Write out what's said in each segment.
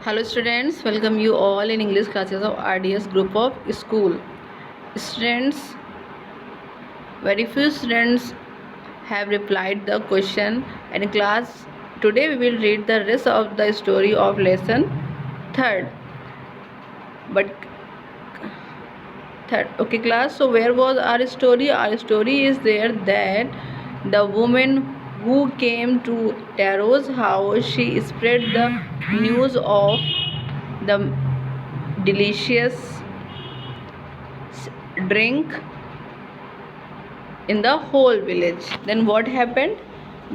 Hello students, welcome you all in English classes of RDS group of school. Students, very few students have replied the question in class. Today we will read the rest of the story of lesson third. But third, okay class, so where was our story? Our story is there that the woman who came to Tarot's house, she spread the news of the delicious drink in the whole village. Then what happened?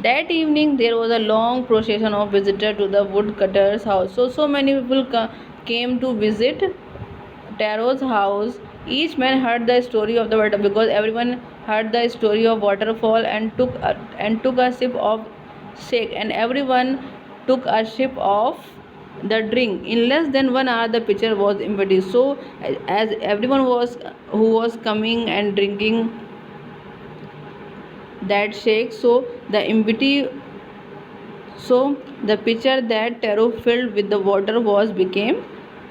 That evening there was a long procession of visitors to the woodcutter's house. So many people came to visit Tarot's house. Each man heard the story of the water, because everyone heard the story of waterfall and took a sip of shake, and everyone took a sip of the drink. In less than 1 hour the pitcher was empty. So as everyone was who was coming and drinking that shake, so the empty, so the pitcher that Tarot filled with the water was became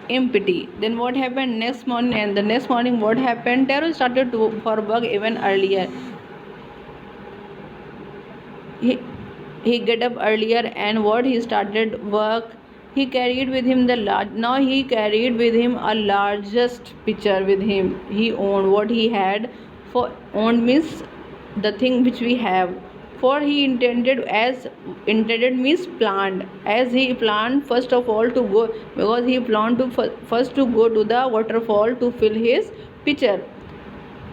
empty. Then what happened next morning? And the next morning what happened? Tarot started to for work even earlier. He get up earlier, and what he started work, he carried with him the large, now he carried with him a largest pitcher with him. He owned what he had, for owned means the thing which we have, for he intended means planned, as he planned first of all to go, because he planned to first to go to the waterfall to fill his pitcher.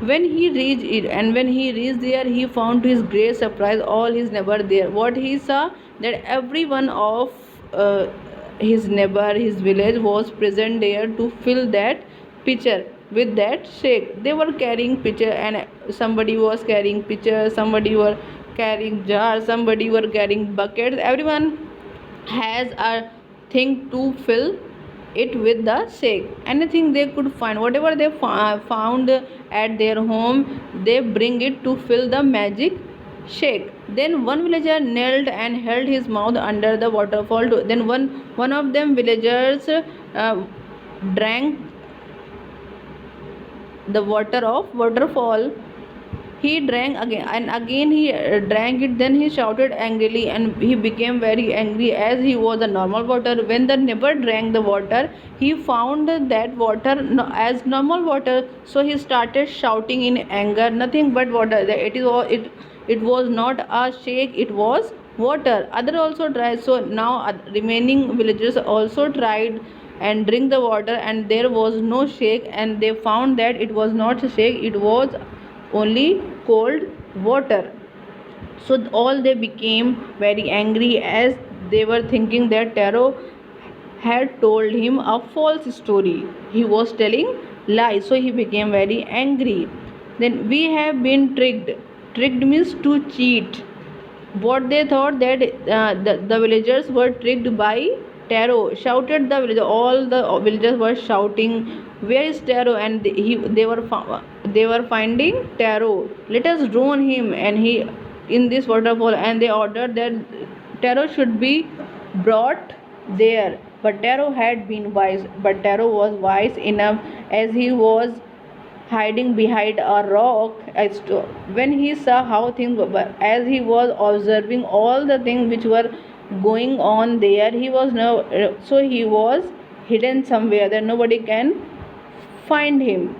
When he reached it, and when he reached there, he found to his great surprise all his neighbor there. What he saw, that every one of his neighbor, his village was present there to fill that pitcher with that shake. They were carrying pitcher, and somebody was carrying pitcher, somebody were carrying jar, somebody were carrying buckets. Everyone has a thing to fill it with the shake. Anything they could find, whatever they found at their home, they bring it to fill the magic shake. Then one villager knelt and held his mouth under the waterfall then one of them villagers drank the water of waterfall. He drank again, and again he drank it. Then he shouted angrily, and he became very angry, as he was a normal water. When the neighbor drank the water, he found that water as normal water, so he started shouting in anger, nothing but water. It was not a shake, it was water. Other also tried, so now remaining villagers also tried and drink the water, and there was no shake, and they found that it was not a shake, it was only cold water. So all they became very angry, as they were thinking that Tarot had told him a false story, he was telling lies. So he became very angry. Then we have been tricked means to cheat. What they thought, that the villagers were tricked by Tarot, shouted the villager. All the villagers were shouting, where is Tarot? And they were finding Tarot. Let us drown him and he in this waterfall. And they ordered that Tarot should be brought there. But Tarot had been wise. But Tarot was wise enough, as he was hiding behind a rock. When he saw how things were, as he was observing all the things which were going on there, he was no, so he was hidden somewhere that nobody can find him.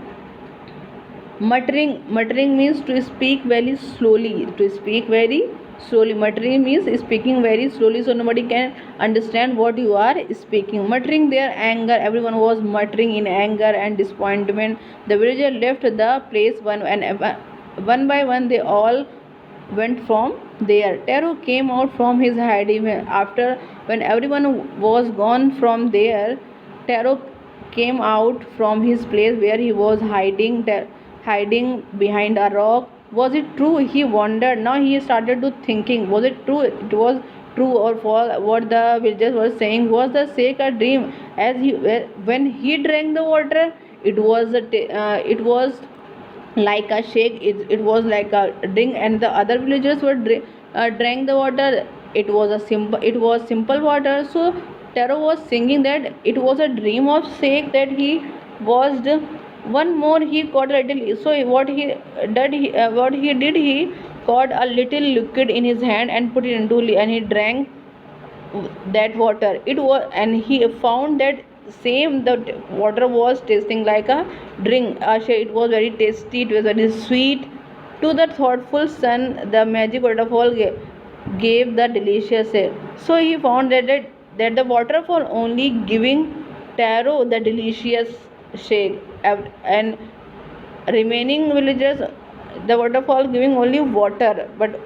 Muttering means to speak very slowly, muttering means speaking very slowly, so nobody can understand what you are speaking. Muttering their anger, everyone was muttering in anger and disappointment. The villager left the place one by one they all went from there. Tarot came out from his hiding. After, when everyone was gone from there, Tarot came out from his place where he was hiding behind a rock. Was it true? He wondered. Now he started to thinking, was it true? It was true or false? What the villagers were saying, was the shake a dream? As he when he drank the water, it was like a shake, it was like a drink, and the other villagers were drank the water. It was simple water. So Taro was singing that it was a dream of Sheikh that he was the one more he caught a little. So what he did, he caught a little liquid in his hand and put it into and he drank that water. It was, and he found that same the water was tasting like a drink. It was very tasty, it was very sweet. To the thoughtful son, the magic waterfall gave the delicious air. So he found that the waterfall only giving Taro the delicious shake, and remaining villagers the waterfall giving only water, but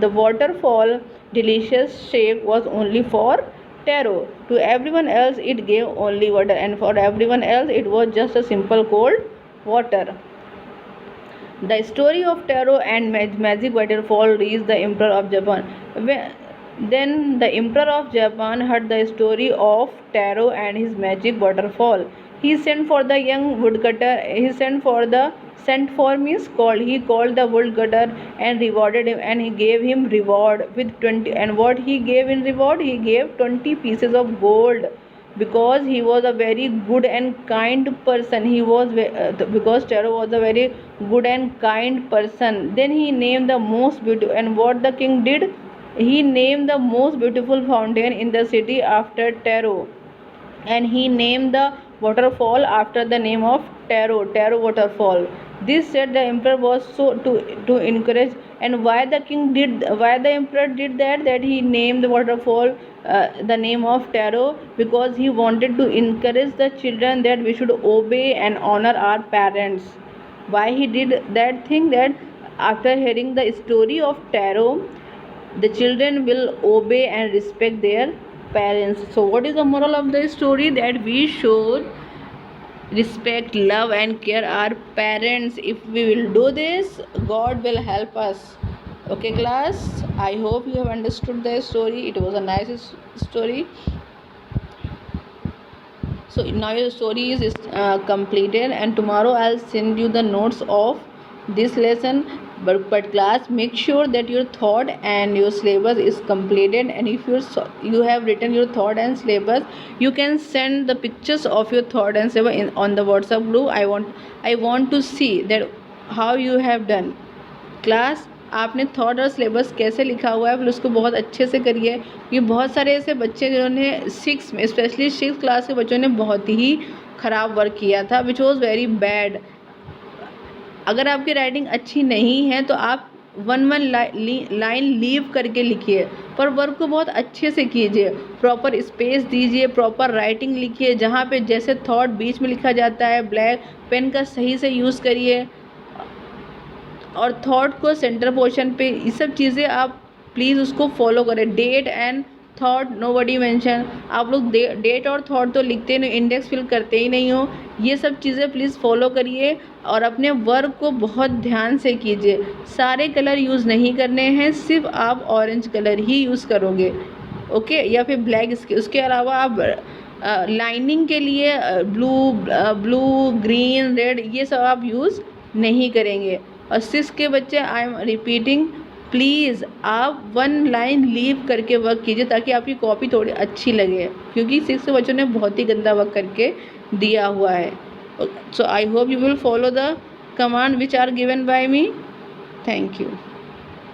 the waterfall delicious shake was only for Taro. To everyone else it gave only water, and for everyone else it was just a simple cold water. The story of Taro and magic waterfall reached the Emperor of Japan. Then the Emperor of Japan heard the story of Taro and his magic waterfall. He sent for the young woodcutter. Sent for means called. He called the woodcutter and rewarded him, and he gave him reward with 20. And what he gave in reward? He gave 20 pieces of gold, because he was a very good and kind person. Because Taro was a very good and kind person. Then he named the most beautiful, and what the king did, he named the most beautiful fountain in the city after Taro, and he named the waterfall after the name of Taro waterfall. This said the emperor was so to encourage. And why the emperor did that he named the waterfall the name of Taro? Because he wanted to encourage the children that we should obey and honor our parents. Why he did that thing? That after hearing the story of Taro, the children will obey and respect their parents. So what is the moral of the story? That we should respect, love and care our parents. If we will do this, God will help us. Okay class, I hope you have understood the story. It was a nice story. So now your story is completed, and tomorrow I'll send you the notes of this lesson. But class, make sure that your thought and your syllabus is completed, and if you have written your thought and syllabus, you can send the pictures of your thought and syllabus on the WhatsApp group. I want to see that how you have done. Class, आपने thought और syllabus कैसे लिखा हुआ है, फिर उसको बहुत अच्छे से करिए। ये बहुत सारे ऐसे बच्चे जिन्होंने 6 में, स्पेशली 6 क्लास के बच्चों ने बहुत ही ख़राब वर्क किया था, विच वॉज़ वेरी बैड। अगर आपकी राइटिंग अच्छी नहीं है तो आप वन लाइन लीव करके लिखिए, पर वर्क को बहुत अच्छे से कीजिए, प्रॉपर स्पेस दीजिए, प्रॉपर राइटिंग लिखिए। जहाँ पे जैसे थॉट बीच में लिखा जाता है, ब्लैक पेन का सही से यूज़ करिए, और थॉट को सेंटर पोर्शन पे, ये सब चीज़ें आप प्लीज़ उसको फॉलो करें। Date and thought nobody mention, आप लोग डेट और थॉट तो लिखते नहीं, इंडेक्स फिल करते ही नहीं हो। ये सब चीज़ें प्लीज़ फॉलो करिए, और अपने वर्क को बहुत ध्यान से कीजिए। सारे कलर यूज़ नहीं करने हैं, सिर्फ आप ऑरेंज कलर ही यूज़ करोगे, ओके, या फिर ब्लैक। उसके अलावा आप लाइनिंग के लिए ब्लू ग्रीन रेड ये सब आप यूज़ नहीं करेंगे। और 6 के बच्चे, आई एम रिपीटिंग, प्लीज़ आप 1 लाइन लीव करके वर्क कीजिए, ताकि आपकी कॉपी थोड़ी अच्छी लगे, क्योंकि 6 के बच्चों ने बहुत ही गंदा वर्क करके दिया हुआ है। So I hope you will follow the command which are given by me. Thank you.